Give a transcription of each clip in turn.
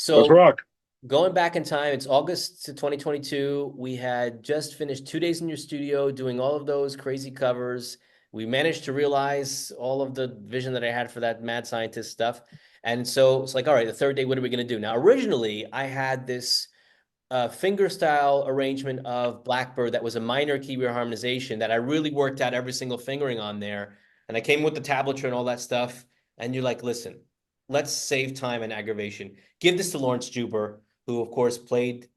Let's So rock. going back in time, it's August to 2022. We had just finished 2 days in your studio doing all of those crazy covers. We managed to realize all of the vision that I had for that mad scientist stuff. And so it's like, all right, the third day, what are we going to do? Now, originally, I had this finger style arrangement of Blackbird that was a minor key reharmonization that I really worked out every single fingering on there. And I came with the tablature and all that stuff. And you're like, listen, let's save time and aggravation. Give this to Lawrence Juber, who of course played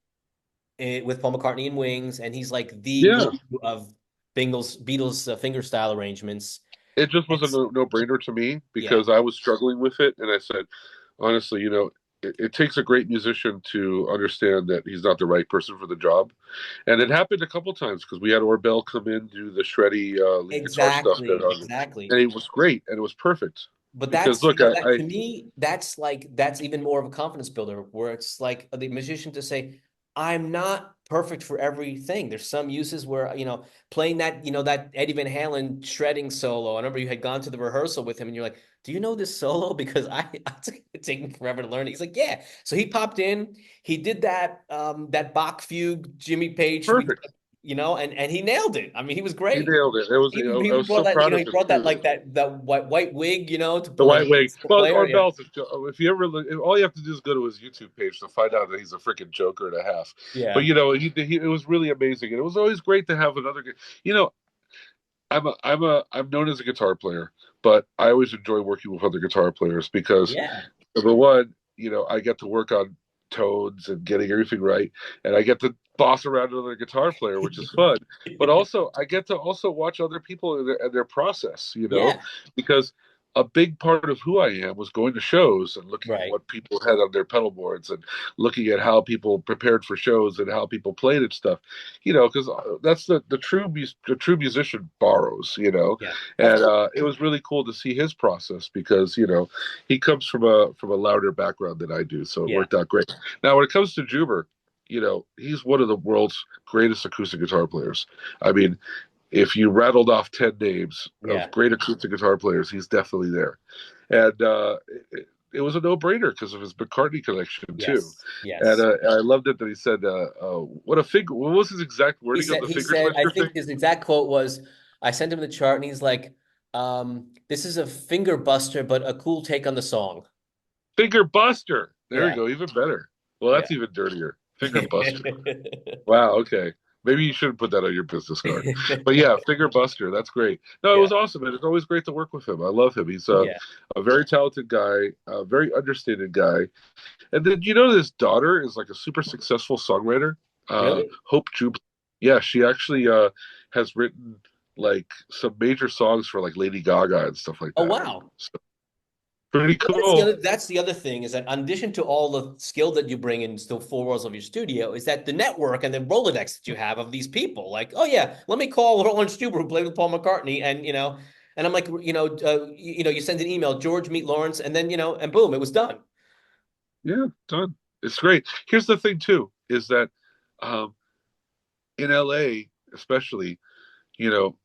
it with Paul McCartney in Wings, and he's like the Yeah, guru of Beatles finger style arrangements. it just was a It's no-brainer to me yeah, because I was struggling with it, and I said, honestly, it takes a great musician to understand that he's not the right person for the job, and it happened a couple times because we had Orbell come in do the shreddy lead guitar stuff exactly, that, exactly. and it was great and it was perfect But because that's, look, that I to me, that's like, that's even more of a confidence builder where it's like the musician to say, I'm not perfect for everything. There's some uses where, playing that, that Eddie Van Halen shredding solo. I remember you had gone to the rehearsal with him and you're like, do you know this solo? Because it's taking forever to learn it. He's like, yeah. So he popped in, he did that Bach fugue, Jimmy Page, perfect. and he nailed it. I mean, he was He great. nailed it. It was He, I he was brought so that, proud of he him brought that too. like that white wig, to The like white wig. the Well, player. Yeah. Orbell's, if you ever look, all you have to do is go to his YouTube page to find out that he's a freaking joker and a half. But Yeah. it was really amazing, and it was always great to have another. You know, I'm known as a guitar player, but I always enjoy working with other guitar players because Yeah. number one, I get to work on tones and getting everything right, and I get to boss around another guitar player, which is fun. But also, I get to also watch other people and their process, Yeah. because a big part of who I am was going to shows and looking at Right. what people had on their pedal boards and looking at how people prepared for shows and how people played and stuff, because that's the true musician borrows, Yeah. Of and course. it was really cool to see his process because he comes from a louder background than I do, so it Yeah. worked out great. Now, when it comes to Juber, he's one of the world's greatest acoustic guitar players. I mean, if you rattled off 10 names of Yeah. great acoustic guitar players, he's definitely there. And it was a no-brainer because of his McCartney connection too. Yes. And Yes. I loved it that he said, "What a figure." What was his exact He wording of said, the he finger said, I slicer thing? think his exact quote was, I sent him the chart and he's like, this is a finger buster, but a cool take on the song. Finger buster. There we Yeah. go. Even better. Well, Yeah. that's even dirtier. Finger buster. Wow. Okay. Maybe you shouldn't put that on your business card. But yeah, Finger Buster. That's great. No, it Yeah. was awesome, and it's always great to work with him. I love him. He's Yeah. a very talented guy, a very understated guy. And then his daughter is like a super successful songwriter, Really? Hope Jub. Yeah, she actually has written like some major songs for like Lady Gaga and stuff like Oh, that. wow. So pretty Well, that's the cool. other that's the other thing is that in addition to all the skill that you bring in the four walls of your studio, is that the network and the Rolodex that you have of these people. Like, oh yeah, let me call Lawrence Stuber who played with Paul McCartney, and I'm like, you send an email, George meet Lawrence, and then and boom, it was done. Yeah, done. It's great. Here's the thing too, is that um, in LA, especially, you know,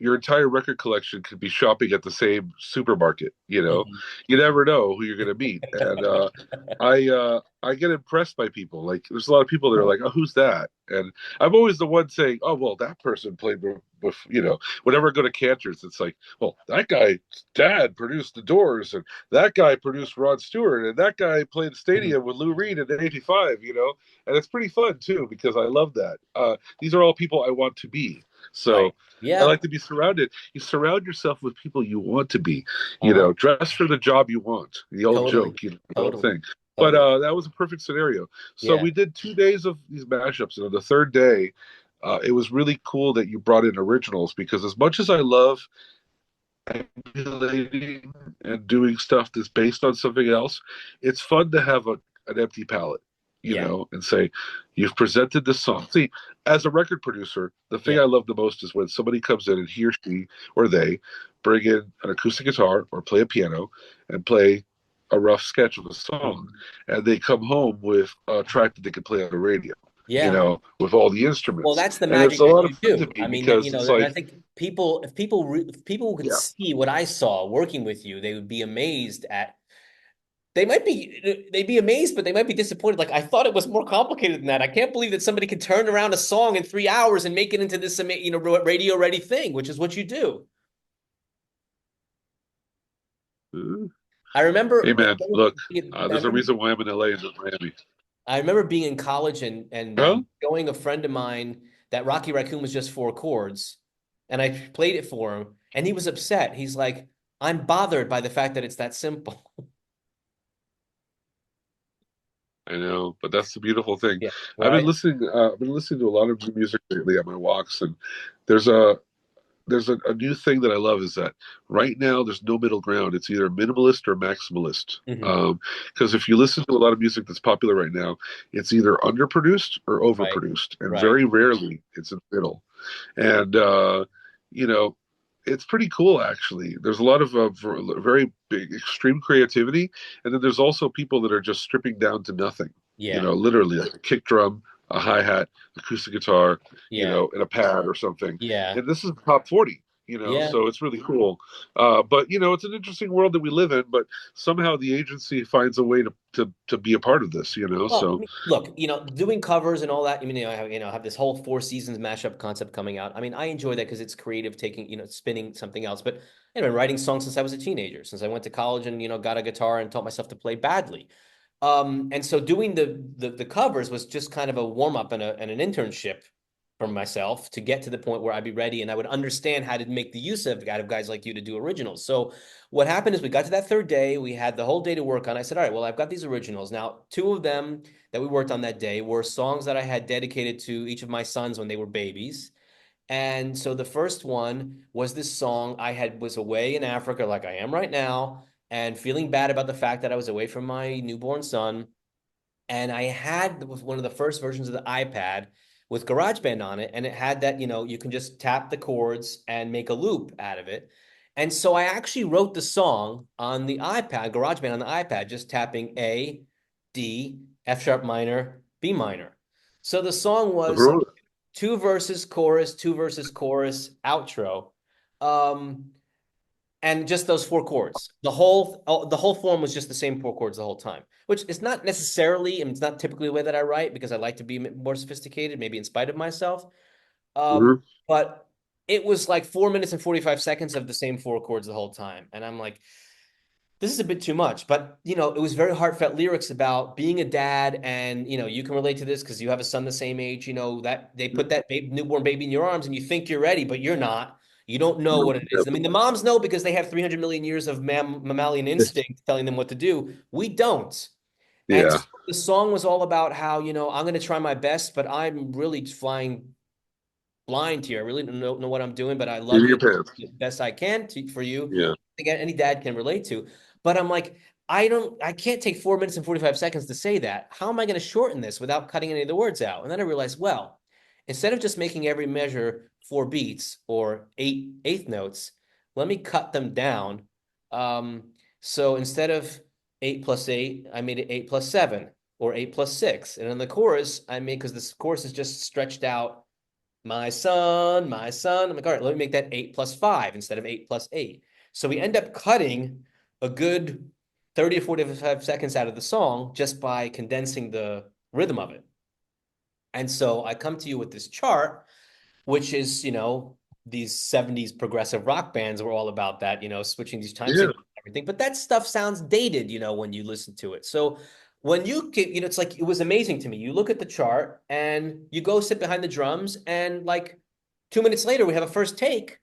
your entire record collection could be shopping at the same supermarket. Mhm. You never know who you're going to meet, and I get impressed by people. Like, there's a lot of people that are like, "Oh, who's that?" And I'm always the one saying, "Oh, well, that person played with." Whenever I go to Cantor's, it's like, "Well, that guy's dad produced the Doors, and that guy produced Rod Stewart, and that guy played Mhm. Stadium with Lou Reed in '85." And it's pretty fun too because I love that. These are all people I want to be. Right. So I Yeah. like to be surrounded. You surround yourself with people you want to be. Uh-huh. Dress for the job you want. The old Totally. joke, the old Totally. thing. But Totally. that was a perfect scenario. So Yeah. we did 2 days of these mashups, and on the third day, it was really cool that you brought in originals because as much as I love emulating and doing stuff that's based on something else, it's fun to have an empty palette, Yeah. and say, you've presented this song. See, as a record producer, the thing Yeah. I love the most is when somebody comes in and he or she or they bring in an acoustic guitar or play a piano and play a rough sketch of a song. Mhm. And they come home with a track that they can play on the radio, Yeah. with all the Well, instruments. that's the And it's magic a that lot of you fun to do. me I mean, because it's and I like, think if people could yeah, see what I saw working with you, they would be amazed at. they'd be amazed, but they might be disappointed. Like I thought it was more complicated than that. I can't believe that somebody could turn around a song in 3 hours and make it into this, radio ready thing, which is what you do. Uh, I Hey remember, man, look, I there's a remember, reason why I'm in LA and not Miami. I remember being in college and Huh? showing a friend of mine that Rocky Raccoon was just four chords, and I played it for him, and he was upset. He's like, "I'm bothered by the fact that it's that simple." I know, but that's the beautiful thing. Yeah, right. I've been listening to a lot of new music lately on my walks, and there's a a new thing that I love is that right now there's no middle ground. It's either minimalist or maximalist. Hmm. Because if you listen to a lot of music that's popular right now, it's either underproduced or Right, overproduced, and right. very rarely it's in the middle. And you know, it's pretty cool actually. There's a lot of very big, extreme creativity, and then there's also people that are just stripping down to nothing. You Yeah, know, literally like a kick drum, a hi hat, acoustic guitar, you yeah, know, and a pad or something. yeah. And this is top 40. You know, Yeah. so it's really cool. But you know, it's an interesting world that we live in. But somehow the agency finds a way to be a part of this. You know, Well, I so mean, look, doing covers and all that. I have this whole Four Seasons mashup concept coming out. I mean, I enjoy that because it's creative, taking, spinning something else. But I've been writing songs since I was a teenager, since I went to college and got a guitar and taught myself to play badly. And so doing the covers was just kind of a warm up and an internship for myself to get to the point where I'd be ready and I would understand how to make the use of out of guys like you to do originals. So what happened is we got to that third day, we had the whole day to work on. I said, all right, well, I've got these originals. Now, two of them that we worked on that day were songs that I had dedicated to each of my sons when they were babies. And so the first one was this song I had was away in Africa, like I am right now, and feeling bad about the fact that I was away from my newborn son. And I had one of the first versions of the iPad with GarageBand on it, and it had that, you can just tap the chords and make a loop out of it. And so I actually wrote the song on the iPad, GarageBand on the iPad, just tapping A, D, F sharp minor, B minor. So the song was like two verses, chorus, outro. Um, and just those four chords. The whole form was just the same four chords the whole time, which is not necessarily, and it's not typically the way that I write because I like to be more sophisticated, maybe in spite of myself. mhm. But it was like 4 minutes and 45 seconds of the same four chords the whole time, and I'm like, this is a bit too much. But it was very heartfelt lyrics about being a dad, and you can relate to this because you have a son the same age. That they put that newborn baby in your arms, and you think you're ready, but you're not. You don't know what it is. I mean, the moms know because they have 300 million years of mammalian instinct telling them what to do. We don't. And Yeah, so the song was all about how, I'm going to try my best, but I'm really flying blind here. I really don't know what I'm doing, but I love in you your pants. the best I can for you. Yeah. I think any dad can relate to. But I'm like, I can't take 4 minutes and 45 seconds to say that. How am I going to shorten this without cutting any of the words out? And then I realized, well, instead of just making every measure 4 beats or eighth notes, let me cut them down. Um, so instead of 8 plus 8, I made it 8 plus 7 or 8 plus 6. And in the chorus, because this chorus is just stretched out my son, my son. I'm like, all right, let me make that 8 plus 5 instead of 8 plus 8. So we end up cutting a good 30 or 45 seconds out of the song just by condensing the rhythm of it. And so I come to you with this chart, which is, these 70s progressive rock bands were all about that, switching these time Yeah. signatures and everything. But that stuff sounds dated, when you listen to it. So when you get, it's like it was amazing to me. You look at the chart and you go sit behind the drums, and like 2 minutes later, we have a first take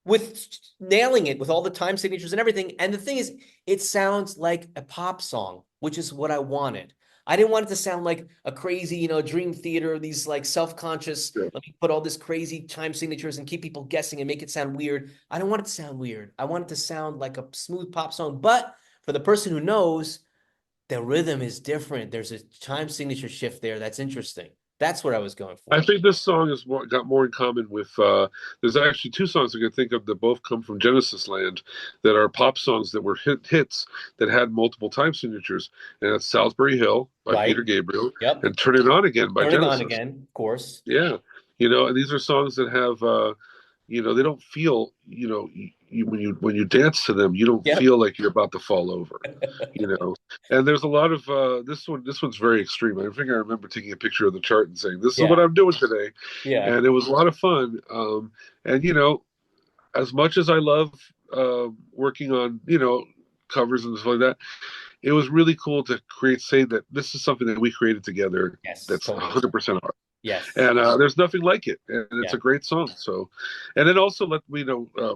with nailing it with all the time signatures and everything. And the thing is, it sounds like a pop song, which is what I wanted. I didn't want it to sound like a crazy, dream theater, these like self-conscious, Yeah. let me put all this crazy time signatures and keep people guessing and make it sound weird. I don't want it to sound weird. I want it to sound like a smooth pop song. But for the person who knows, the rhythm is different. There's a time signature shift there. That's interesting. That's what I was going I for. think this song has got more in common with. There's actually two songs I can think of that both come from Genesis Land, that are pop songs that were hits that had multiple time signatures, and that's "Salisbury Hill" by Peter Right? Gabriel Yep. and "Turn It On Again" by Turning on Genesis. again, of course. Yeah, and these are songs that have they don't feel, when you dance to them, you don't Yep. feel like you're about to fall over, you know. And there's a lot of this one's very extreme. I think I remember taking a picture of the chart and saying, "This is what Yeah. I'm doing today," Yeah. and it was a lot of fun. And as much as I love working on covers and stuff like that, it was really cool to say that this is something that we created together. Yes. That's Totally. 100% art, Yes. and there's nothing like it, and it's Yeah. a great song. So, and then also let me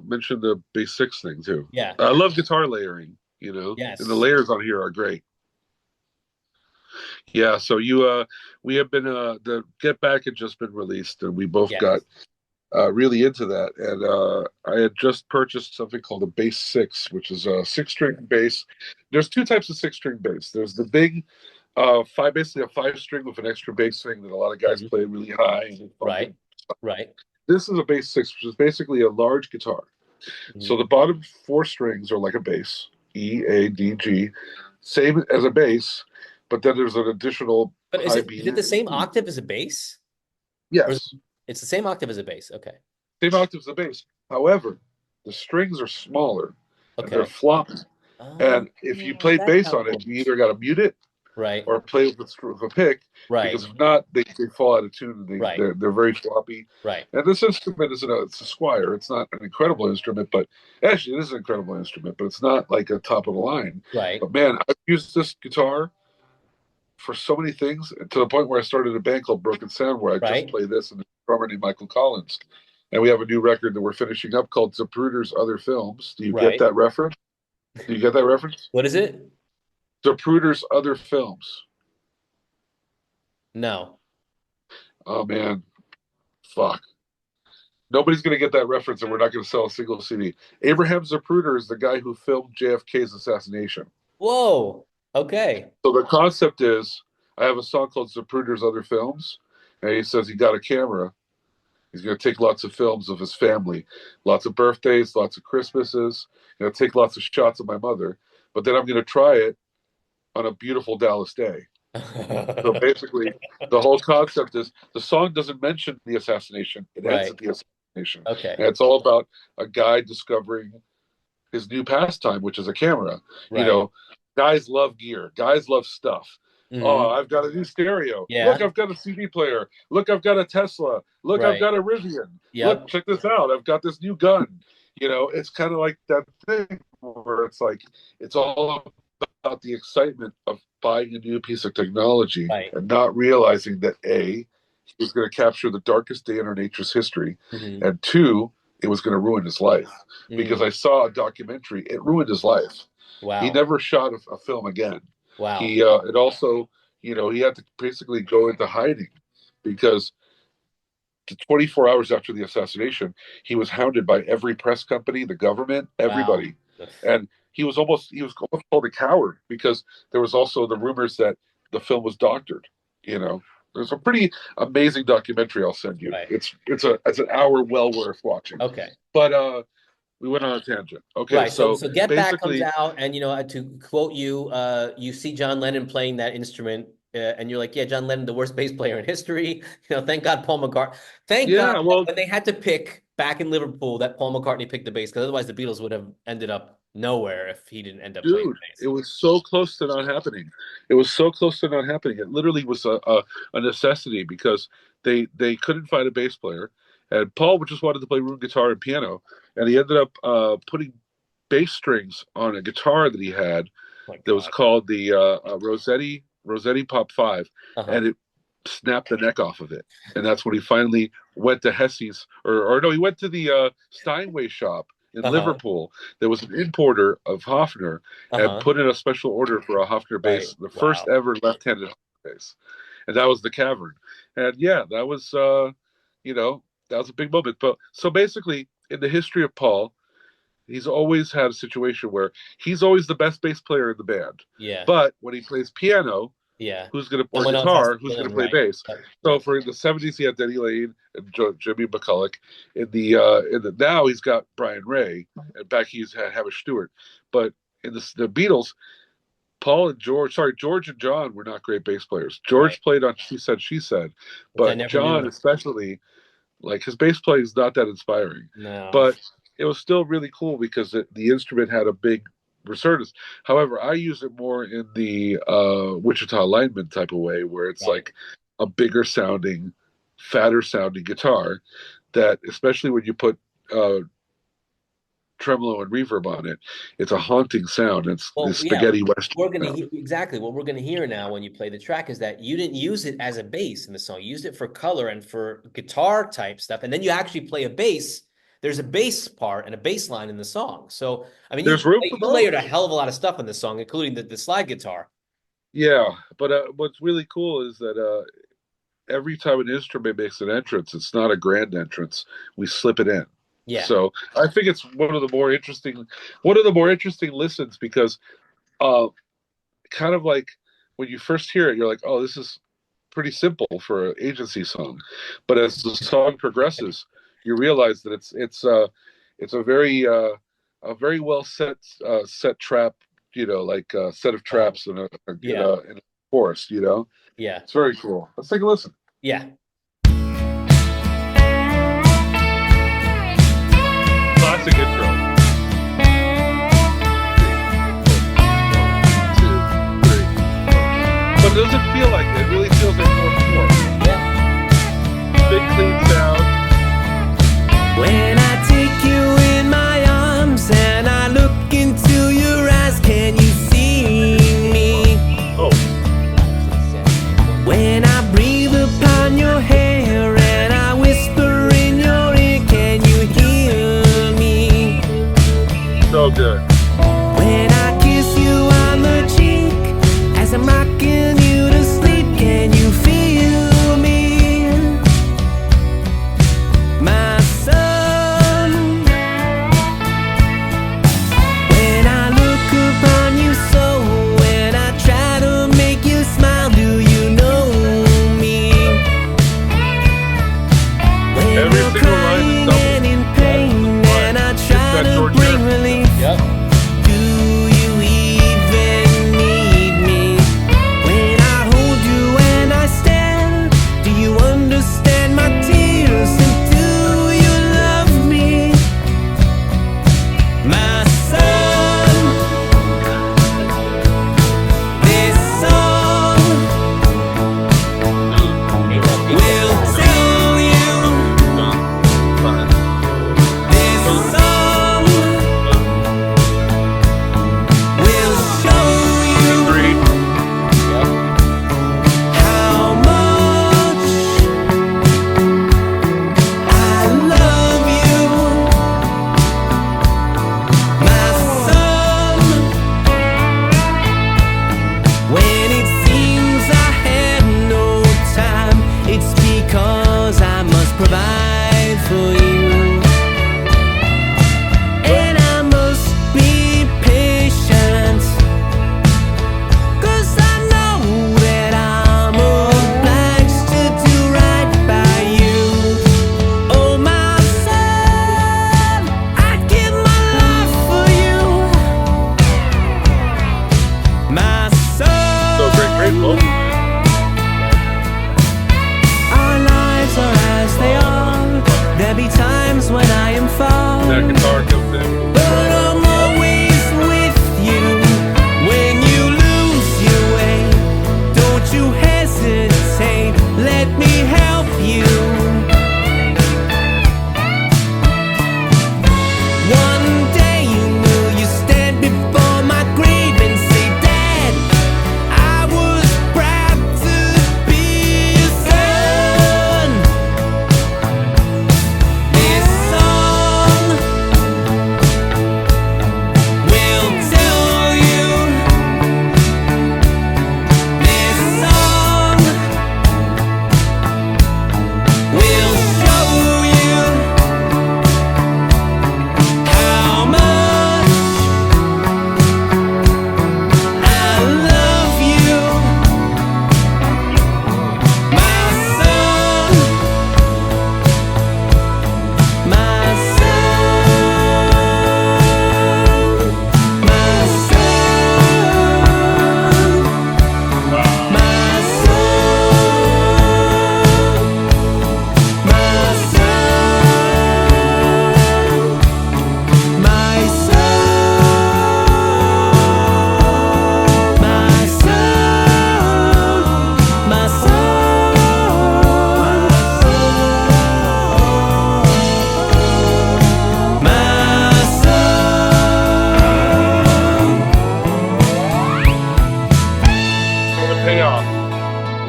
mention the bass six thing too. Yeah. I love guitar layering, and the Yes. layers on here are great. Yeah, so we have been the Get Back had just been released, and we both got Yes. really into that. And I had just purchased something called a bass six, which is a six-string bass. There's two types of six-string bass. There's the big five, basically a five-string with an extra bass string that a lot of guys Mhm. play really high and fun. Right. Right. This is a bass six, which is basically a large guitar. So Mhm. the bottom four strings are like a bass, E, A, D, G, same as a bass, but then there's an additional But is high it B. the same octave as a bass? Or is Yes, it's the same octave as a bass? Okay. same octave as the bass. However, the strings are smaller and they're Okay. floppy. And if you Oh, played that's bass how it on it, you works. either got to mute it Right. or play with a pick, Right. because if not, they fall out of tune and Right. they're very floppy. Right. And this instrument it's a Squire. It's not an incredible instrument, but actually it is an incredible instrument, but it's not like a top of the line. Right. But man, I've used this guitar for so many things, to the point where I started a band called Broken Sound, where I just Right. play this, and a drummer named Michael Collins. And we have a new record that we're finishing up called Zapruder's Other Films. Do you get Right. that reference? Do you get that reference? What is it? Zapruder's Other Films. No. Oh man, fuck. Nobody's going to get that reference, and we're not going to sell a single CD. Abraham Zapruder is the guy who filmed JFK's assassination. Whoa. Okay. So the concept is, I have a song called Zapruder's Other Films, and he says he got a camera. He's going to take lots of films of his family, lots of birthdays, lots of Christmases. Take lots of shots of my mother, but then I'm going to try it on a beautiful Dallas day. So basically, the whole concept is the song doesn't mention the assassination; it ends Right. at the assassination, Okay. and it's all about a guy discovering his new pastime, which is a camera. You Right. know, guys love gear. Guys love stuff. Oh, Hmm. I've got a new stereo. Look, Yeah. I've got a CD player. Look, I've got a Tesla. Look, I've Right. got a Rivian. Look, Yep. check this out. I've got this new gun. It's kind of like that thing where it's like it's all about the excitement of buying a new piece of technology Right. and not realizing that A, he was going to capture the darkest day in our nature's history, Hmm. and two, it was going to ruin his life. Because Mm. I saw a documentary, it ruined his life. He Wow. never shot a film again. Wow. It also, he had to basically go into hiding, because 24 hours after the assassination, he was hounded by every press company, the government, Wow. everybody. And he was almost called a coward, because there was also the rumors that the film was doctored. You know, there's a pretty amazing documentary I'll send you. Right. It's an hour well worth watching. Okay. But we went on a tangent. Okay, Right. So so so Get Back comes basically, out, and to quote you, you see John Lennon playing that instrument, and you're like, yeah, John Lennon, the worst bass player in history. Thank God Paul McCartney. Thank God yeah, that well, when they had to pick back in Liverpool, that Paul McCartney picked the bass, because otherwise the Beatles would have ended up nowhere if he didn't end up playing dude, the bass. it was so close to not happening. It was so close to not happening. It literally was a necessity, because they couldn't find a bass player, and Paul just wanted to play room guitar and piano, and he ended up putting bass strings on a guitar that he had Oh my that was God. called the Rossetti Pop Five, Uh-huh. and it snapped the neck off of it. And that's when he finally went to Hesse's, or no, he went to the Steinway shop in Uh-huh. Liverpool. There was an importer of Hofner, and Uh-huh. put in a special order for a Hofner Right. bass, the first Wow. ever left-handed Hofner bass, and that was the Cavern. And yeah, you know, that was a big moment. But so basically, in the history of Paul, he's always had a situation where he's always the best bass player in the band. Yeah. But when he plays piano, Yeah. who's going to or Someone else has to guitar, who's fill going to in, play right. bass? Yep. So Yep. for the '70s, he had Denny Lane and Jimmy McCulloch. In the now he's got Brian Ray, and back he's had Hamish Stewart. But in the Beatles, George and John were not great bass players. Right. George played on She Said, She Said, Which I but never John knew. especially Like his bass playing is not that inspiring, No. but it was still really cool because the instrument had a big resurgence. However, I use it more in the Wichita lineman type of way, where it's Right. like a bigger sounding, fatter sounding guitar. That especially when you put tremolo and reverb on it, it's a haunting sound. It's the Well, yeah, spaghetti western we're gonna sound. hear exactly what we're gonna hear now when you play the track is that you didn't use it as a bass in the song. You used it for color and for guitar type stuff, and then you actually play a bass. There's a bass part and a bass line in the song. So, I mean, There's room for you both. layered a hell of a lot of stuff in the song, including the slide guitar. Yeah, but what's really cool is that every time an instrument makes an entrance, it's not a grand entrance. We slip it in. Yeah. So I think it's one of the more interesting listens because uh, kind of like when you first hear it, you're like, oh, this is pretty simple for an agency song. But as the song progresses, you realize that it's a very well set trap, like a set of Uh-huh. traps in Yeah. a forest. Yeah. It's very cool. Let's take a listen. Yeah. Classic intro. 1, 2, 3. But it doesn't feel like it. It really feels like 4/4. Yeah. Big clean sound. When I take you in my arms and I look into your eyes, can you see me? Oh, When I breathe upon your hair and I whisper in your ear, can you hear me? so good. When I kiss you on the cheek as I'm rocking you to sleep, can you feel me? My sunshine,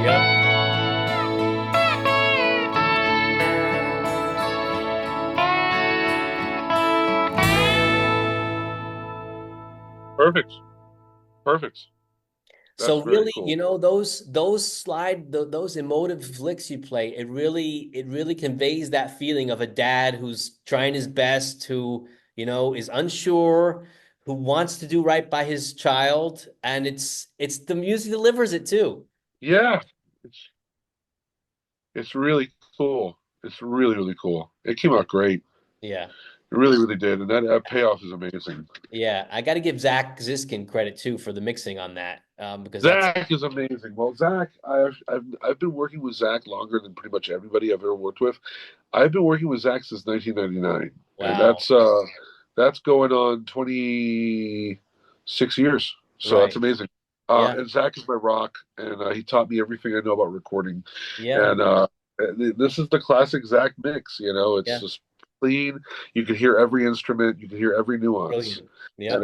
Yep. Perfect. Perfect. That's So very really, cool. those emotive flicks you play, it really conveys that feeling of a dad who's trying his best, who, is unsure, who wants to do right by his child, and it's the music delivers it too. Yeah. It's it's really cool. It's really, really cool. It came out great. Yeah. It really, really did. And that payoff is amazing. Yeah. I got to give Zach Ziskin credit too for the mixing on that. Because that's Zach is amazing. Well, Zach, I've been working with Zach longer than pretty much everybody I've ever worked with. I've been working with Zach since 1999, and wow. that's going on 26 years. So that's Right. amazing. Yeah. And Zach is my rock, and he taught me everything I know about recording. Yeah. And this is the classic Zach mix. It's Yeah. just clean. You can hear every instrument. You can hear every nuance, Brilliant. and Yep.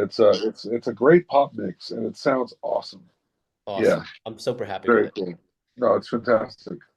it's a great pop mix, and it sounds awesome. Awesome. Yeah, I'm super happy with very it. cool. No, it's fantastic.